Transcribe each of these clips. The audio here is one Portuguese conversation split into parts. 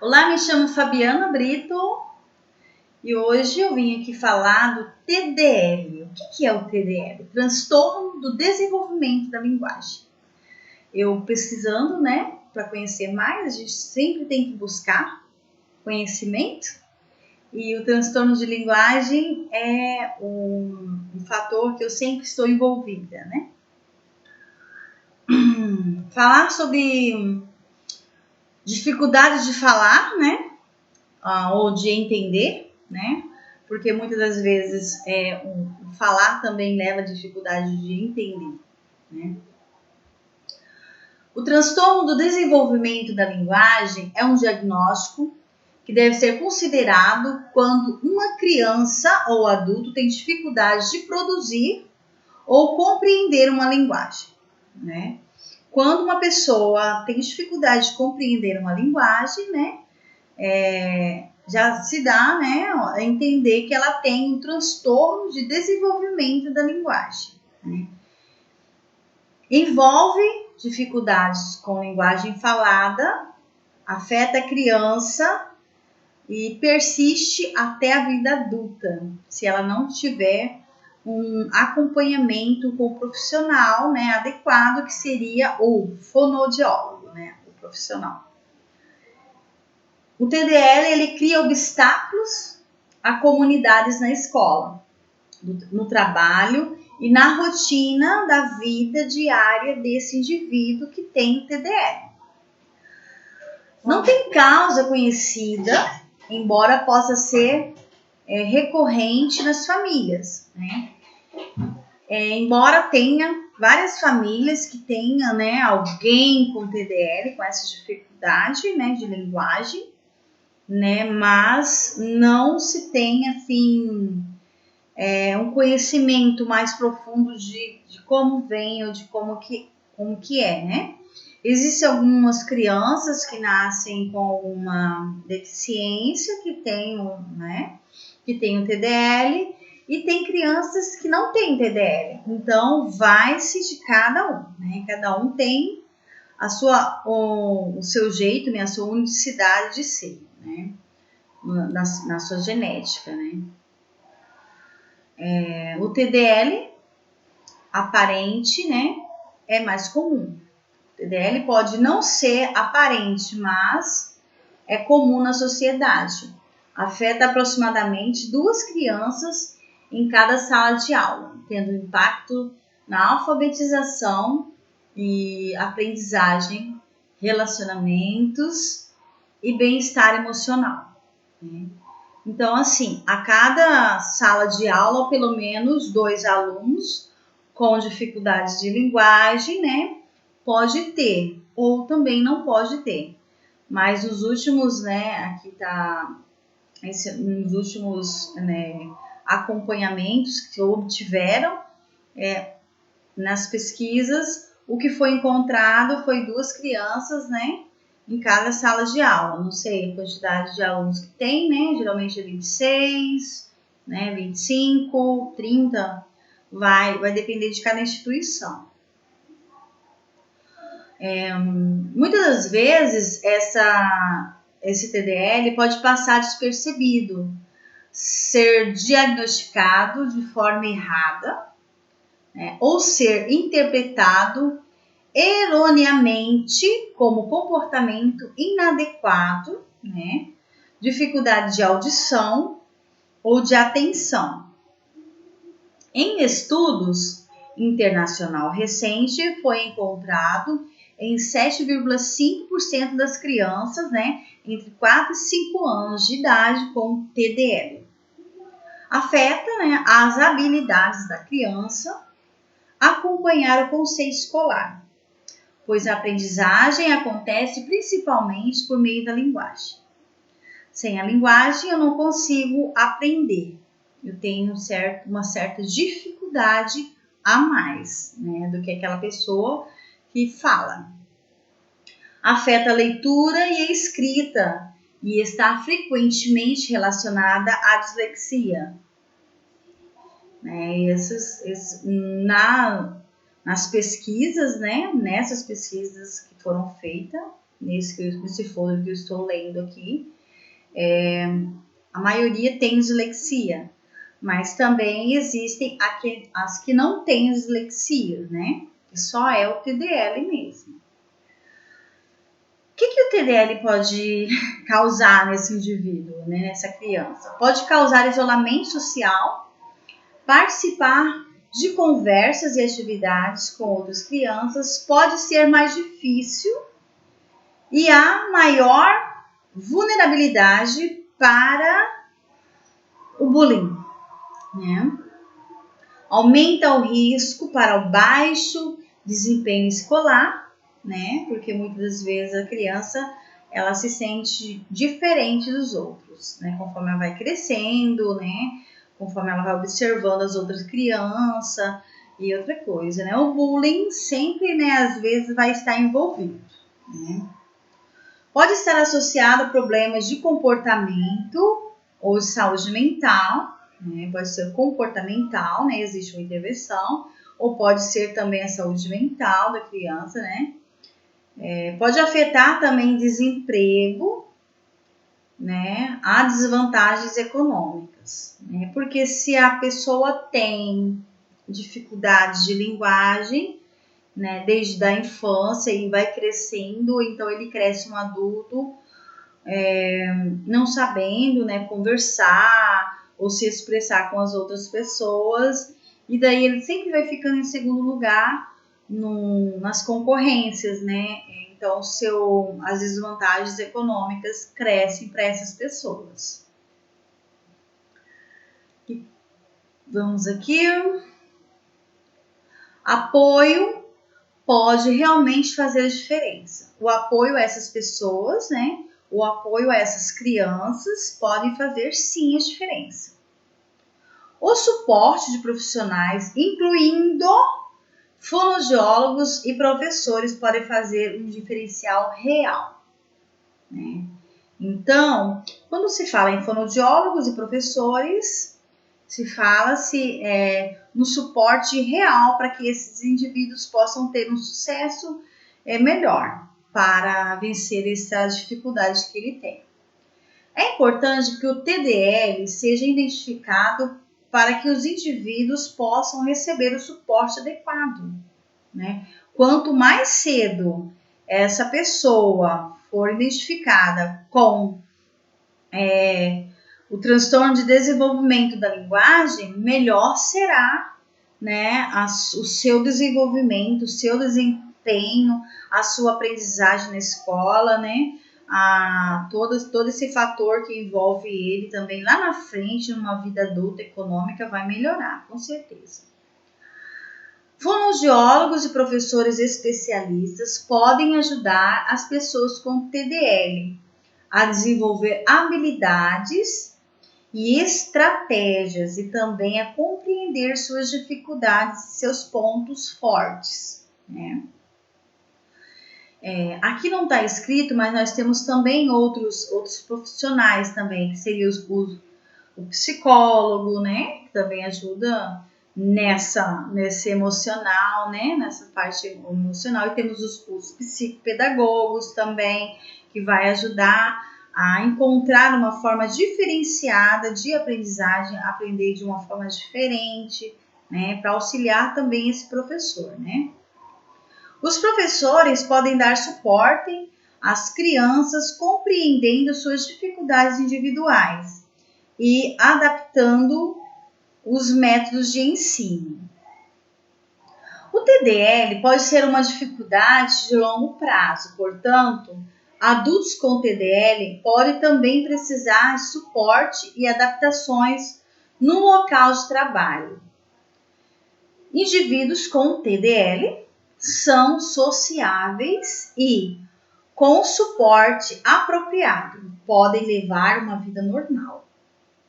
Olá, me chamo Fabiana Brito e hoje eu vim aqui falar do TDL. O que é o TDL? Transtorno do Desenvolvimento da Linguagem. Eu pesquisando, para conhecer mais, a gente sempre tem que buscar conhecimento e o transtorno de linguagem é um fator que eu sempre estou envolvida, Falar sobre dificuldade de falar, ou de entender, porque muitas das vezes o falar também leva a dificuldade de entender, O transtorno do desenvolvimento da linguagem é um diagnóstico que deve ser considerado quando uma criança ou adulto tem dificuldade de produzir ou compreender uma linguagem, Quando uma pessoa tem dificuldade de compreender uma linguagem, já se dá a entender que ela tem um transtorno de desenvolvimento da linguagem. Envolve dificuldades com linguagem falada, afeta a criança e persiste até a vida adulta, se ela não tiver um acompanhamento com o profissional adequado, que seria o fonoaudiólogo, o profissional. O TDL ele cria obstáculos a comunidades na escola, no trabalho e na rotina da vida diária desse indivíduo que tem o TDL. Não tem causa conhecida, embora possa ser recorrente nas famílias, embora tenha várias famílias que tenham alguém com TDL, com essa dificuldade de linguagem, mas não se tem assim um conhecimento mais profundo de como vem ou de como que é, Existem algumas crianças que nascem com uma deficiência, que tem o TDL, e tem crianças que não têm TDL. Então, vai-se de cada um, Cada um tem o seu jeito, a sua unicidade de ser, na sua genética, O TDL aparente, é mais comum. O TDL pode não ser aparente, mas é comum na sociedade. Afeta aproximadamente 2 crianças em cada sala de aula, tendo impacto na alfabetização e aprendizagem, relacionamentos e bem-estar emocional. Então, assim, a cada sala de aula, pelo menos 2 alunos com dificuldades de linguagem, pode ter, ou também não pode ter. Mas os últimos, aqui tá, nos últimos acompanhamentos que obtiveram nas pesquisas, o que foi encontrado foi 2 crianças, em cada sala de aula. Não sei a quantidade de alunos que tem, geralmente é 26, 25, 30, vai depender de cada instituição. Muitas das vezes esse TDL pode passar despercebido, ser diagnosticado de forma errada, ou ser interpretado erroneamente como comportamento inadequado, dificuldade de audição ou de atenção. Em estudos internacional recente, foi encontrado em 7,5% das crianças, entre 4 e 5 anos de idade com TDL. Afeta as habilidades da criança acompanhar o conceito escolar, pois a aprendizagem acontece principalmente por meio da linguagem. Sem a linguagem eu não consigo aprender. Eu tenho uma certa dificuldade a mais, do que aquela pessoa que fala. Afeta a leitura e a escrita e está frequentemente relacionada à dislexia. Nas pesquisas, nessas pesquisas que foram feitas, nesse folder que eu estou lendo aqui, a maioria tem dislexia, mas também existem as que não têm dislexia, né? Que só é o TDL mesmo. O que o TDL pode causar nesse indivíduo, né, nessa criança? Pode causar isolamento social, participar de conversas e atividades com outras crianças pode ser mais difícil e há maior vulnerabilidade para o bullying, né? Aumenta o risco para o baixo desempenho escolar, né? Porque muitas das vezes a criança ela se sente diferente dos outros, né? Conforme ela vai crescendo, né? Conforme ela vai observando as outras crianças e outra coisa, né? O bullying sempre, né? Às vezes vai estar envolvido, né? Pode estar associado a problemas de comportamento ou de saúde mental, né? Pode ser comportamental, né? Existe uma intervenção, ou pode ser também a saúde mental da criança, né? Pode afetar também desemprego, né? Há desvantagens econômicas, né? Porque se a pessoa tem dificuldades de linguagem, né? Desde a infância e vai crescendo, então ele cresce um adulto não sabendo, né? Conversar ou se expressar com as outras pessoas, e daí ele sempre vai ficando em segundo lugar nas concorrências, né? Então, as desvantagens econômicas crescem para essas pessoas. E vamos aqui. Apoio pode realmente fazer a diferença. O apoio a essas pessoas, né? O apoio a essas crianças podem fazer sim a diferença. O suporte de profissionais, incluindo fonoaudiólogos e professores, podem fazer um diferencial real, né? Então, quando se fala em fonoaudiólogos e professores, se fala-se no suporte real para que esses indivíduos possam ter um sucesso melhor para vencer essas dificuldades que ele tem. É importante que o TDL seja identificado para que os indivíduos possam receber o suporte adequado, né? Quanto mais cedo essa pessoa for identificada com o transtorno de desenvolvimento da linguagem, melhor será, né, o seu desenvolvimento, o seu desempenho, a sua aprendizagem na escola, né? Todo esse fator que envolve ele também lá na frente, numa vida adulta econômica, vai melhorar, com certeza. Fonoaudiólogos e professores especialistas podem ajudar as pessoas com TDL a desenvolver habilidades e estratégias e também a compreender suas dificuldades e seus pontos fortes, né? Aqui não está escrito, mas nós temos também outros profissionais também, que seria o psicólogo, né? Que também ajuda nesse emocional, né? Nessa parte emocional. E temos os psicopedagogos também, que vai ajudar a encontrar uma forma diferenciada de aprendizagem, aprender de uma forma diferente, né? Para auxiliar também esse professor, né? Os professores podem dar suporte às crianças compreendendo suas dificuldades individuais e adaptando os métodos de ensino. O TDL pode ser uma dificuldade de longo prazo, portanto, adultos com TDL podem também precisar de suporte e adaptações no local de trabalho. Indivíduos com TDL são sociáveis e, com suporte apropriado, podem levar uma vida normal.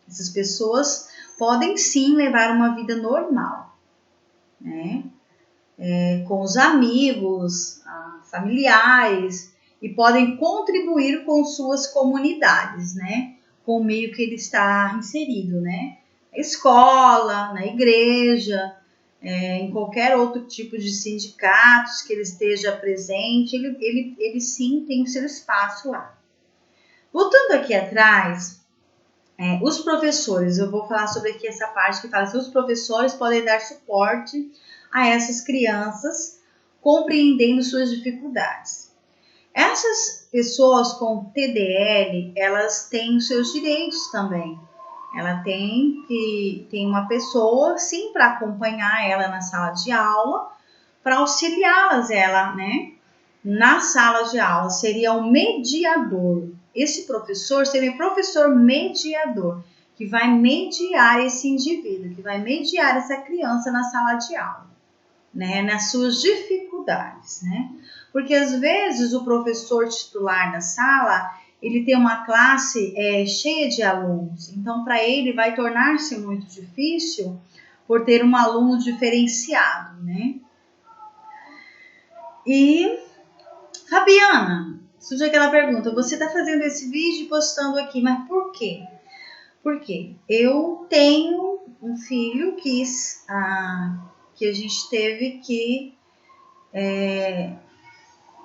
Essas pessoas podem sim levar uma vida normal, né? Com os amigos, familiares, e podem contribuir com suas comunidades, né? Com o meio que ele está inserido, né? Na escola, na igreja, em qualquer outro tipo de sindicatos que ele esteja presente, ele sim tem o seu espaço lá. Voltando aqui atrás, os professores, eu vou falar sobre aqui essa parte que fala assim, os professores podem dar suporte a essas crianças, compreendendo suas dificuldades. Essas pessoas com TDL, elas têm os seus direitos também. Ela tem uma pessoa, sim, para acompanhar ela na sala de aula, para auxiliá-las, né? Na sala de aula, seria um mediador. Esse professor seria o professor mediador, que vai mediar esse indivíduo, que vai mediar essa criança na sala de aula, né? Nas suas dificuldades, né? Porque às vezes o professor titular da sala, ele tem uma classe cheia de alunos, então para ele vai tornar-se muito difícil por ter um aluno diferenciado, né? E, Fabiana, surge aquela pergunta, você está fazendo esse vídeo e postando aqui, mas por quê? Porque eu tenho um filho que a gente teve que,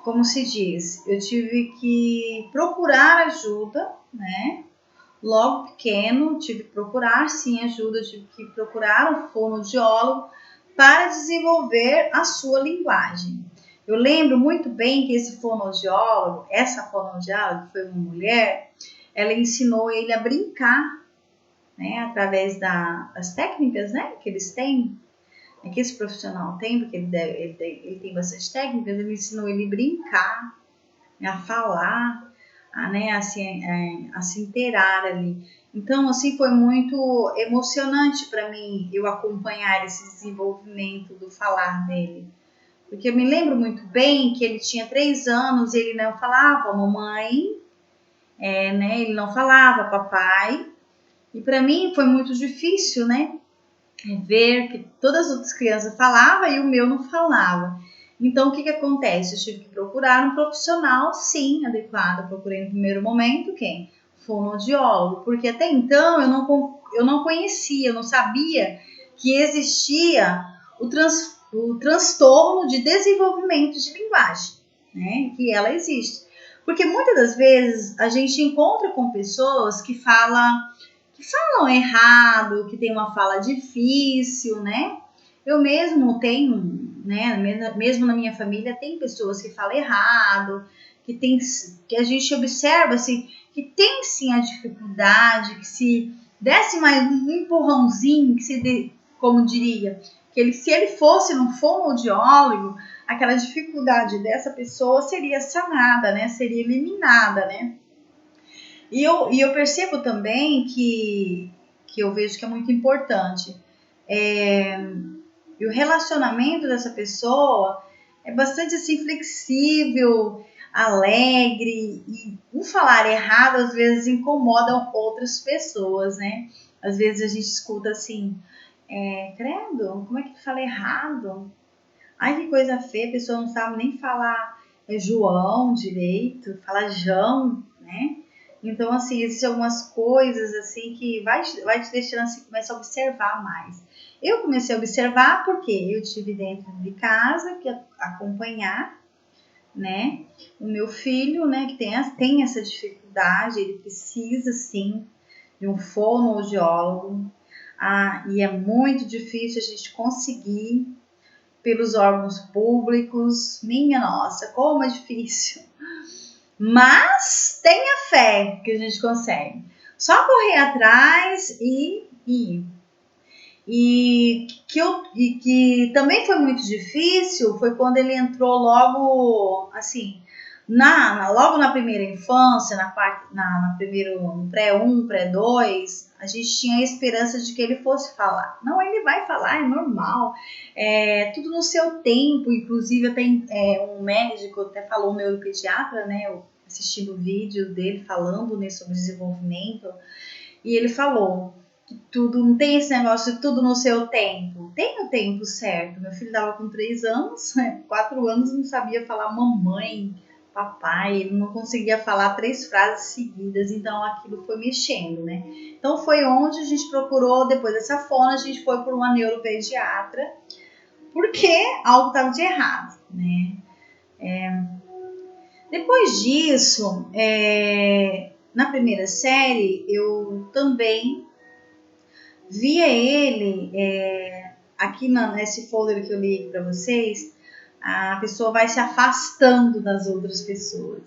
como se diz, eu tive que procurar ajuda, né? Logo pequeno, tive que procurar sim ajuda, eu tive que procurar um fonoaudiólogo para desenvolver a sua linguagem. Eu lembro muito bem que essa fonoaudióloga, que foi uma mulher, ela ensinou ele a brincar, né? Através das técnicas, né? Que eles têm, que esse profissional tem, porque ele tem bastante técnicas, ele ensinou ele a brincar, a falar, a se inteirar ali. Então, assim, foi muito emocionante para mim eu acompanhar esse desenvolvimento do falar dele. Porque eu me lembro muito bem que ele tinha 3 anos e ele não falava mamãe, né? Ele não falava papai. E para mim foi muito difícil, né? Ver que todas as outras crianças falavam e o meu não falava. Então, o que acontece? Eu tive que procurar um profissional, sim, adequado. Eu procurei no primeiro momento quem? Fonoaudiólogo, porque até então eu não conhecia, eu não sabia que existia o transtorno de desenvolvimento de linguagem, né? Que ela existe. Porque muitas das vezes a gente encontra com pessoas que falam errado, que tem uma fala difícil, né? Eu mesmo tenho, né? Mesmo na minha família, tem pessoas que falam errado, que a gente observa assim, que tem sim a dificuldade, que se desse mais um empurrãozinho, como diria, se ele fosse num fonoaudiólogo, aquela dificuldade dessa pessoa seria sanada, né? Seria eliminada, né? E eu percebo também que eu vejo que é muito importante. E o relacionamento dessa pessoa é bastante assim flexível, alegre, e o falar errado às vezes incomoda outras pessoas, né? Às vezes a gente escuta assim, credo, como é que fala errado? Ai, que coisa feia, a pessoa não sabe nem falar João direito, fala João, né? Então, assim, existem algumas coisas assim que vai te deixando assim, começa a observar mais. Eu comecei a observar porque eu tive dentro de casa que acompanhar, né, o meu filho, né, que tem essa dificuldade, ele precisa, sim, de um fonoaudiólogo, e é muito difícil a gente conseguir pelos órgãos públicos, minha nossa, como é difícil. Mas tenha fé que a gente consegue. Só correr atrás e ir. E que também foi muito difícil foi quando ele entrou logo, assim, logo na primeira infância, no pré-1, pré-2, a gente tinha a esperança de que ele fosse falar. Não, ele vai falar, é normal, tudo no seu tempo. Inclusive, até um médico até falou, um neuropediatra, né, eu assistindo o vídeo dele falando, né, sobre desenvolvimento, e ele falou que tudo, não tem esse negócio de tudo no seu tempo. Tem o tempo certo. Meu filho estava com 3 anos, 4 anos, não sabia falar mamãe, papai, ele não conseguia falar 3 frases seguidas, então aquilo foi mexendo, né? Então foi onde a gente procurou, depois dessa fono, a gente foi por uma neuropediatra porque algo estava de errado, né? Depois disso, na primeira série, eu também via ele, aqui nesse folder que eu li para vocês, a pessoa vai se afastando das outras pessoas.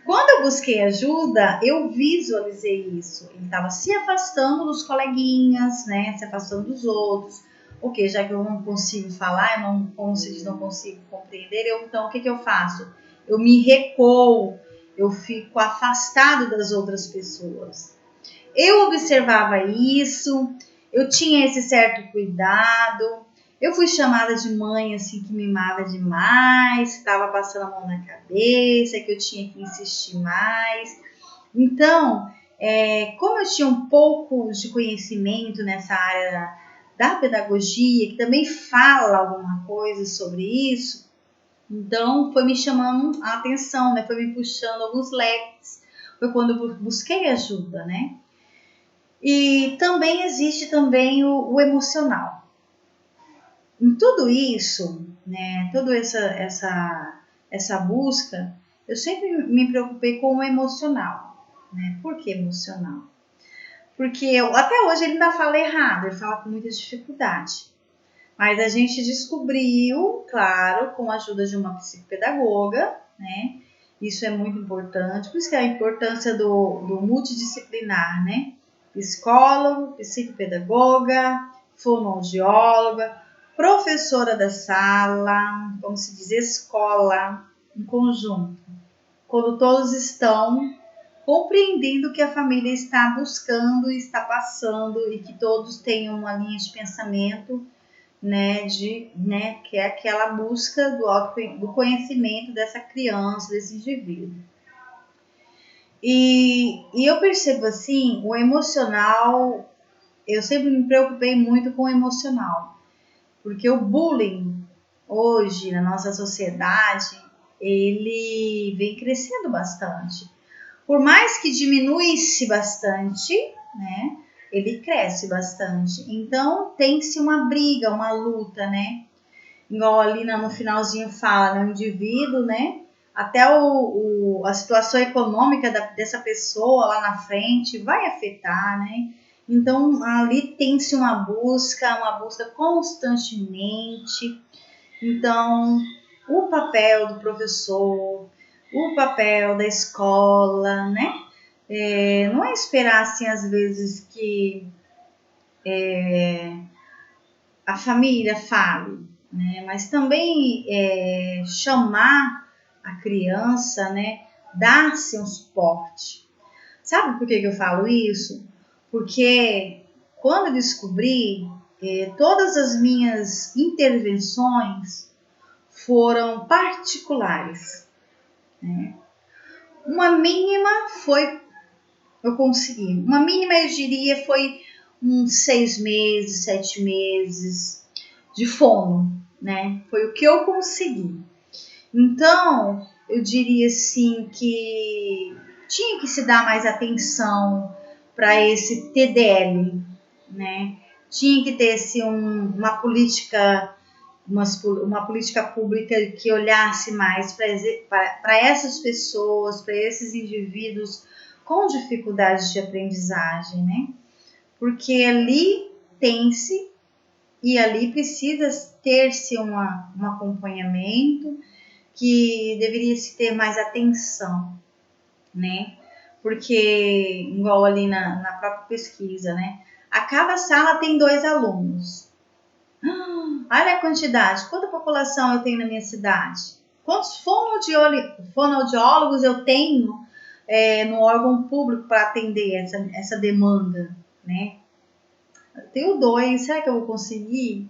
Quando eu busquei ajuda, eu visualizei isso. Ele estava se afastando dos coleguinhas, né? Se afastando dos outros. Ok, já que eu não consigo falar, eu não, como se diz, não consigo compreender, então o que eu faço? Eu me recuo, eu fico afastado das outras pessoas. Eu observava isso, eu tinha esse certo cuidado. Eu fui chamada de mãe, assim, que mimava demais, estava passando a mão na cabeça, que eu tinha que insistir mais. Então, como eu tinha um pouco de conhecimento nessa área da pedagogia, que também fala alguma coisa sobre isso, então foi me chamando a atenção, né? Foi me puxando alguns leques. Foi quando eu busquei ajuda, né? E também existe também o emocional. Em tudo isso, né, toda essa busca, eu sempre me preocupei com o emocional. Né? Por que emocional? Porque até hoje ele ainda fala errado, ele fala com muita dificuldade. Mas a gente descobriu, claro, com a ajuda de uma psicopedagoga, né? Isso é muito importante, por isso que é a importância do multidisciplinar, né? Psicólogo, psicopedagoga, fonoaudióloga, professora da sala, como se diz, escola, em conjunto. Quando todos estão compreendendo o que a família está buscando e está passando e que todos tenham uma linha de pensamento, né, que é aquela busca do conhecimento dessa criança, desse indivíduo. E eu percebo assim, o emocional, eu sempre me preocupei muito com o emocional, porque o bullying hoje na nossa sociedade, ele vem crescendo bastante. Por mais que diminuísse bastante, né, ele cresce bastante. Então tem-se uma briga, uma luta, né? Igual ali no finalzinho fala, né, o indivíduo, né? Até a situação econômica dessa pessoa lá na frente vai afetar, né? Então ali tem-se uma busca constantemente. Então o papel do professor, o papel da escola, né? Não é esperar assim às vezes que a família fale, né? Mas também chamar a criança, né? Dar-se um suporte. Sabe por que eu falo isso? Porque quando eu descobri, todas as minhas intervenções foram particulares. Né? Uma mínima eu consegui. Uma mínima eu diria foi uns 6 meses, 7 meses de fono, né? Foi o que eu consegui. Então, eu diria assim que tinha que se dar mais atenção para esse TDL, né? Tinha que ter assim, uma política pública que olhasse mais para essas pessoas, para esses indivíduos com dificuldades de aprendizagem, né? Porque ali tem-se e ali precisa ter-se um acompanhamento, que deveria se ter mais atenção, né? Porque, igual ali na própria pesquisa, né? A cada sala tem 2 alunos. Olha a quantidade, quanta população eu tenho na minha cidade? Quantos fonoaudiólogos eu tenho no órgão público para atender essa demanda, né? Eu tenho 2, será que eu vou conseguir?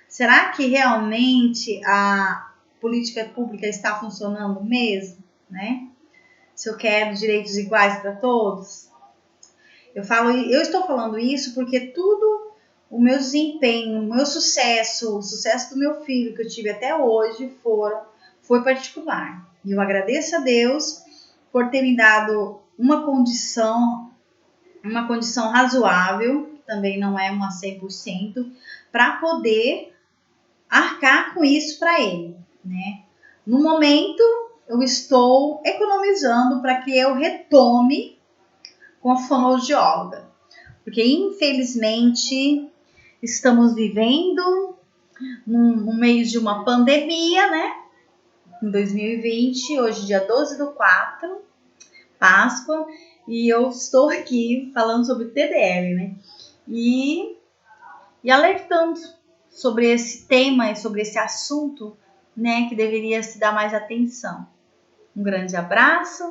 Será que realmente a política pública está funcionando mesmo, né? Se eu quero direitos iguais para todos? Eu estou falando isso porque tudo, o meu desempenho, o meu sucesso, o sucesso do meu filho que eu tive até hoje foi particular. E eu agradeço a Deus por ter me dado uma condição razoável, que também não é uma 100%, para poder arcar com isso para ele, né? No momento, eu estou economizando para que eu retome com a fonoaudióloga, porque infelizmente estamos vivendo no meio de uma pandemia, né? Em 2020, hoje dia 12/4, Páscoa, e eu estou aqui falando sobre TDL, né? E alertando sobre esse tema e sobre esse assunto, né, que deveria se dar mais atenção. Um grande abraço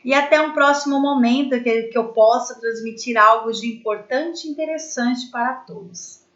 e até um próximo momento que eu possa transmitir algo de importante e interessante para todos.